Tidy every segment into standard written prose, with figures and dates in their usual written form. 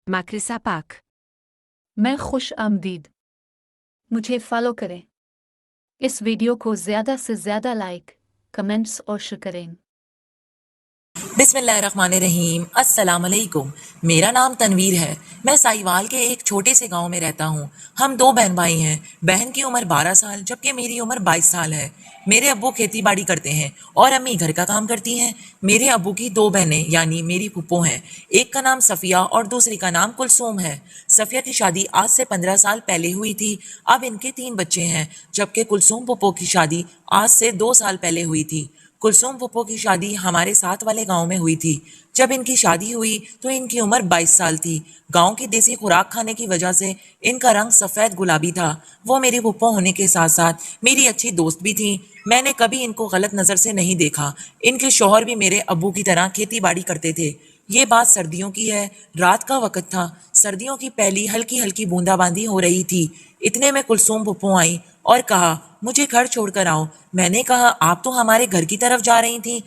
Makrisa Pak. मैं खुश आमदीद। मुझे फॉलो करें। इस वीडियो को ज़्यादा से ज़्यादा लाइक, कमेंट्स और शेयर करें। बिस्मिल्लाहिर्रहमानिर्रहीम। अस्सलाम वालेकुम। मेरा नाम तनवीर है। मैं साहिवाल के एक छोटे से गांव में रहता हूँ। हम दो बहन भाई हैं। बहन की उम्र 12 साल जबकि मेरी उम्र 22 साल है। मेरे अब्बू खेती बाड़ी करते हैं और अम्मी घर का काम करती हैं। मेरे अब्बू की दो बहनें यानी मेरी फुप्पो हैं। एक का नाम सफ़िया और दूसरी का नाम कुलसूम है। सफ़िया की शादी आज से 15 साल पहले हुई थी। अब इनके 3 बच्चे हैं जबकि कुलसूम फुप्पो की शादी आज से 2 साल पहले हुई थी। कुलसूम फुप्पो की शादी हमारे साथ वाले गांव में हुई थी। जब इनकी शादी हुई तो इनकी उम्र 22 साल थी। गांव की देसी खुराक खाने की वजह से इनका रंग सफ़ेद गुलाबी था। वो मेरी फुप्पो होने के साथ साथ मेरी अच्छी दोस्त भी थी। मैंने कभी इनको गलत नज़र से नहीं देखा। इनके शौहर भी मेरे अब्बू की तरह खेती बाड़ी करते थे। ये बात सर्दियों की है। रात का वक्त था। सर्दियों की पहली हल्की हल्की बूंदाबांदी हो रही थी। इतने में कुलसूम फुप्पो आई और कहा, मुझे घर छोड़कर आओ। मैंने कहा, आप तो हमारे घर की तरफ जा रही थी।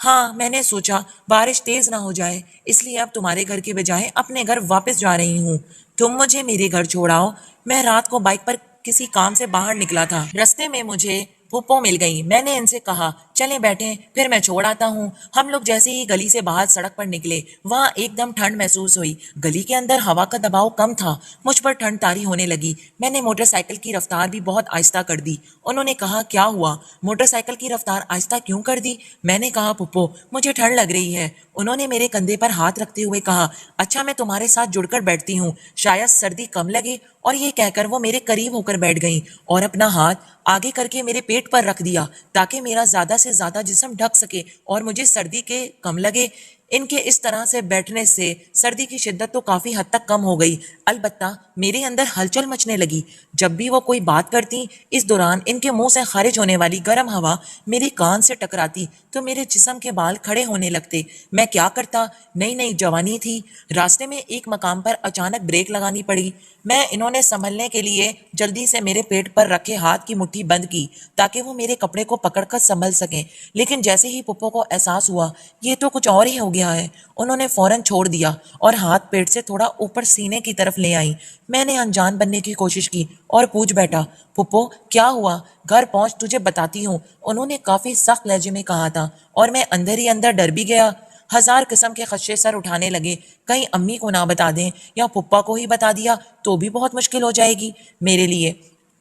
हाँ, मैंने सोचा बारिश तेज ना हो जाए, इसलिए अब तुम्हारे घर के बजाय अपने घर वापस जा रही हूँ। तुम मुझे मेरे घर छोड़ाओ। मैं रात को बाइक पर किसी काम से बाहर निकला था। रास्ते में मुझे फूफो मिल गई। मैंने इनसे कहा, चलें बैठें, फिर मैं छोड़ आता हूँ। हम लोग जैसे ही गली से बाहर सड़क पर निकले, वहाँ एकदम ठंड महसूस हुई। गली के अंदर हवा का दबाव कम था। मुझ पर ठंड तारी होने लगी। मैंने मोटरसाइकिल की रफ्तार भी बहुत आहिस्ता कर दी। उन्होंने कहा, क्या हुआ? मोटरसाइकिल की रफ्तार आहिस्ता क्यों कर दी? मैंने कहा, पुप्पो मुझे ठंड लग रही है। उन्होंने मेरे कंधे पर हाथ रखते हुए कहा, अच्छा मैं तुम्हारे साथ जुड़कर बैठती हूँ, शायद सर्दी कम लगे। और ये कहकर वो मेरे करीब होकर बैठ गई और अपना हाथ आगे करके मेरे पेट पर रख दिया ताकि मेरा ज्यादा से ज्यादा जिस्म ढक सके और मुझे सर्दी के कम लगे। इनके इस तरह से बैठने से सर्दी की शिद्दत तो काफी हद तक कम हो गई, अलबत्ता मेरे अंदर हलचल मचने लगी। जब भी वो कोई बात करती, इस दौरान इनके मुंह से खारिज होने वाली गर्म हवा मेरी कान से टकराती तो मेरे जिस्म के बाल खड़े होने लगते। मैं क्या करता? नई नई जवानी थी। रास्ते में एक मकाम पर अचानक ब्रेक लगानी पड़ी। मैं इन्होंने संभलने के लिए जल्दी से मेरे पेट पर रखे हाथ की मुट्ठी बंद की ताकि वो मेरे कपड़े को पकड़कर संभल सकें। लेकिन जैसे ही पुप्पो को एहसास हुआ ये तो कुछ और ही हो गया है, उन्होंने फौरन छोड़ दिया और हाथ पेट से थोड़ा ऊपर सीने की तरफ ले आई। मैंने अनजान बनने की कोशिश की और पूछ बैठा, पुप्पो क्या हुआ? घर पहुंच तुझे बताती हूँ, उन्होंने काफी सख्त लहजे में कहा था और मैं अंदर ही अंदर डर भी गया। हजार किस्म के खदशे सर उठाने लगे। कहीं अम्मी को ना बता दें या पुप्पा को ही बता दिया तो भी बहुत मुश्किल हो जाएगी मेरे लिए।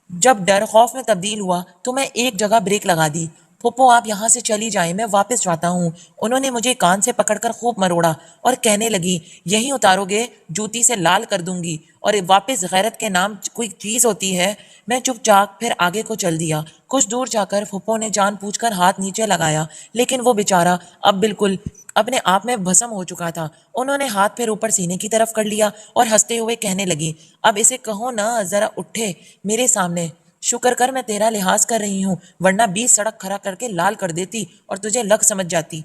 जब डर खौफ में तब्दील हुआ तो मैं एक जगह ब्रेक लगा दी। पुप्पो आप यहाँ से चली जाएं, मैं वापस जाता हूँ। उन्होंने मुझे कान से पकड़कर खूब मरोड़ा और कहने लगी, यहीं उतारोगे जूती से लाल कर दूंगी। और वापस गैरत के नाम कोई चीज़ होती है। मैं चुपचाप फिर आगे को चल दिया। कुछ दूर जाकर फुप्पो ने जान पूछकर हाथ नीचे लगाया, लेकिन वो बेचारा अब बिल्कुल अपने आप में भस्म हो चुका था। उन्होंने हाथ फिर ऊपर सीने की तरफ कर लिया और हंसते हुए कहने लगी, अब इसे कहो ना जरा उठे मेरे सामने। शुक्र कर मैं तेरा लिहाज कर रही हूँ, वरना 20 सड़क खड़ा करके लाल कर देती और तुझे लग समझ जाती।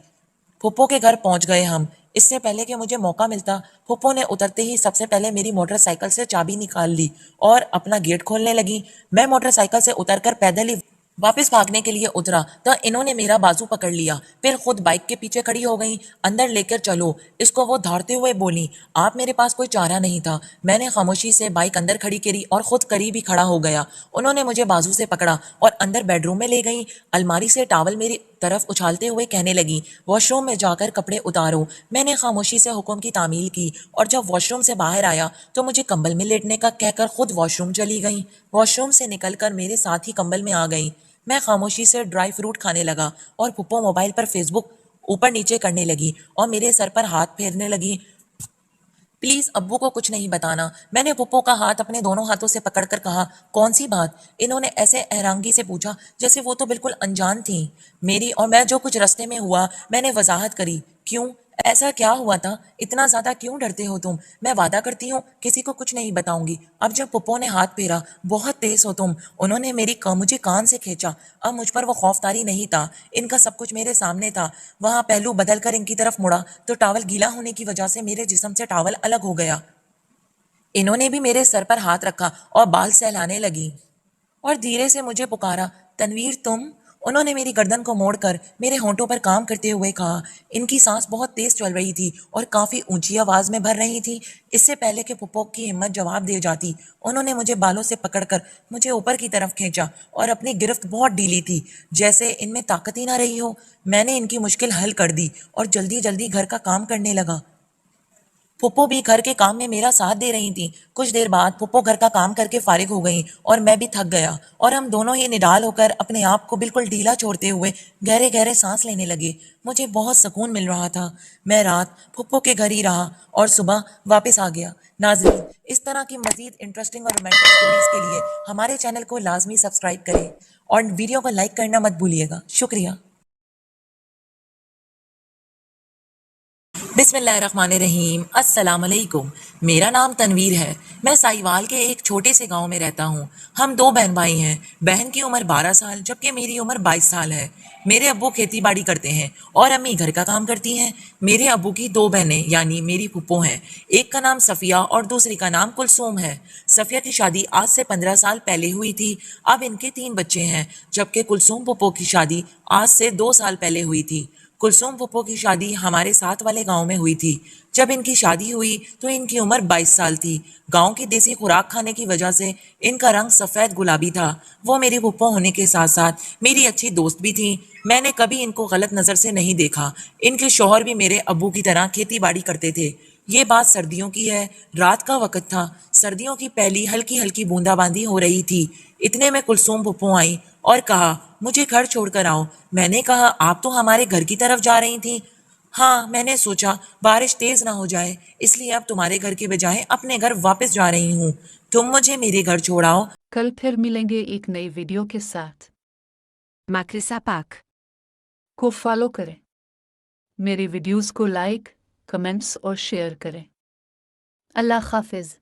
फुप्पो के घर पहुंच गए हम। इससे पहले कि मुझे मौका मिलता, फुप्पो ने उतरते ही सबसे पहले मेरी मोटरसाइकिल से चाबी निकाल ली और अपना गेट खोलने लगी। मैं मोटरसाइकिल से उतरकर पैदल ही वापस भागने के लिए उतरा तो इन्होंने मेरा बाजू पकड़ लिया, फिर खुद बाइक के पीछे खड़ी हो गई। अंदर लेकर चलो इसको, वो धारते हुए बोली। आप मेरे पास कोई चारा नहीं था। मैंने खामोशी से बाइक अंदर खड़ी करी और खुद करीब ही खड़ा हो गया। उन्होंने मुझे बाजू से पकड़ा और अंदर बेडरूम में ले गई। अलमारी से टावल मेरी तरफ उछालते हुए कहने लगी, वॉशरूम में जाकर कपड़े उतारो। मैंने खामोशी से हुक्म की तामील की और जब वॉशरूम से बाहर आया तो मुझे कंबल में लेटने का कहकर खुद वॉशरूम चली गई। वॉशरूम से निकलकर मेरे साथ ही कंबल में आ गई। मैं खामोशी से ड्राई फ्रूट खाने लगा और पुप्पो मोबाइल पर फेसबुक ऊपर नीचे करने लगी और मेरे सर पर हाथ फेरने लगी। प्लीज अब्बू को कुछ नहीं बताना। मैंने पुप्पो का हाथ अपने दोनों हाथों से पकड़कर कहा, कौन सी बात? इन्होंने ऐसे हैरानगी से पूछा जैसे वो तो बिल्कुल अनजान थी मेरी और मैं जो कुछ रास्ते में हुआ। मैंने वजाहत करी, क्यों? ऐसा क्या हुआ था? इतना ज्यादा क्यों डरते हो तुम? मैं वादा करती हूँ किसी को कुछ नहीं बताऊंगी। अब जब पुप्पो ने हाथ फेरा, बहुत तेज हो तुम। उन्होंने मुझे कान से खींचा। अब मुझ पर वो खौफतारी नहीं था। इनका सब कुछ मेरे सामने था। वहां पहलू बदल कर इनकी तरफ मुड़ा तो टावल गीला होने की वजह से मेरे जिस्म से टावल अलग हो गया। इन्होंने भी मेरे सर पर हाथ रखा और बाल सहलाने लगी और धीरे से मुझे पुकारा, तनवीर तुम? انہوں نے میری گردن کو موڑ کر میرے ہونٹوں پر کام کرتے ہوئے کہا۔ ان کی سانس بہت تیز چل رہی تھی اور کافی اونچی آواز میں بھر رہی تھی۔ اس سے پہلے کہ پھپھو کی ہمت جواب دے جاتی، انہوں نے مجھے بالوں سے پکڑ کر مجھے اوپر کی طرف کھینچا اور اپنی گرفت بہت ڈھیلی تھی، جیسے ان میں طاقت ہی نہ رہی ہو۔ میں نے ان کی مشکل حل کر دی اور جلدی جلدی گھر کا کام کرنے لگا۔ پھپھو بھی گھر کے کام میں میرا ساتھ دے رہی تھیں۔ کچھ دیر بعد پھپھو گھر کا کام کر کے فارغ ہو گئیں اور میں بھی تھک گیا، اور ہم دونوں ہی نڈال ہو کر اپنے آپ کو بالکل ڈھیلا چھوڑتے ہوئے گہرے گہرے سانس لینے لگے۔ مجھے بہت سکون مل رہا تھا۔ میں رات پھپھو کے گھر ہی رہا اور صبح واپس آ گیا۔ ناظرین، اس طرح کی مزید انٹرسٹنگ اور رومانٹک سٹوریز کے لیے ہمارے چینل کو لازمی سبسکرائب کریں اور ویڈیو کو لائک کرنا مت بھولیے گا۔ شکریہ۔ بسم اللہ الرحمن الرحیم۔ السلام علیکم۔ میرا نام تنویر ہے۔ میں سائیوال کے ایک چھوٹے سے گاؤں میں رہتا ہوں۔ ہم دو بہن بھائی ہیں۔ بہن کی عمر 12 سال جبکہ میری عمر 22 سال ہے۔ میرے ابو کھیتی باڑی کرتے ہیں اور امی گھر کا کام کرتی ہیں۔ میرے ابو کی دو بہنیں یعنی میری پھپھو ہیں۔ ایک کا نام صفیہ اور دوسری کا نام کلثوم ہے۔ صفیہ کی شادی آج سے 15 سال پہلے ہوئی تھی۔ اب ان کے 3 بچے ہیں، جبکہ کلثوم پھپھو کی شادی آج سے 2 سال پہلے ہوئی تھی۔ کلثوم پھپھو کی شادی ہمارے ساتھ والے گاؤں میں ہوئی تھی۔ جب ان کی شادی ہوئی تو ان کی عمر 22 سال تھی۔ گاؤں کی دیسی خوراک کھانے کی وجہ سے ان کا رنگ سفید گلابی تھا۔ وہ میری پھپھو ہونے کے ساتھ ساتھ میری اچھی دوست بھی تھیں۔ میں نے کبھی ان کو غلط نظر سے نہیں دیکھا۔ ان کے شوہر بھی میرے ابو کی طرح کھیتی باڑی کرتے تھے۔ یہ بات سردیوں کی ہے۔ رات کا وقت تھا۔ سردیوں کی پہلی ہلکی ہلکی بوندا باندی ہو رہی تھی۔ اتنے میں کلثوم پھپھو آئیں اور کہا، مجھے گھر چھوڑ کر آؤ۔ میں نے کہا، آپ تو ہمارے گھر کی طرف جا رہی تھیں۔ ہاں، میں نے سوچا بارش تیز نہ ہو جائے، اس لیے اب تمہارے گھر کے بجائے اپنے گھر واپس جا رہی ہوں۔ تم مجھے میرے گھر چھوڑاؤ۔ کل پھر ملیں گے ایک نئی ویڈیو کے ساتھ۔ Macrisa Pack. کو فالو کریں، میری ویڈیوز کو لائک، کمنٹس اور شیئر کریں۔ اللہ حافظ۔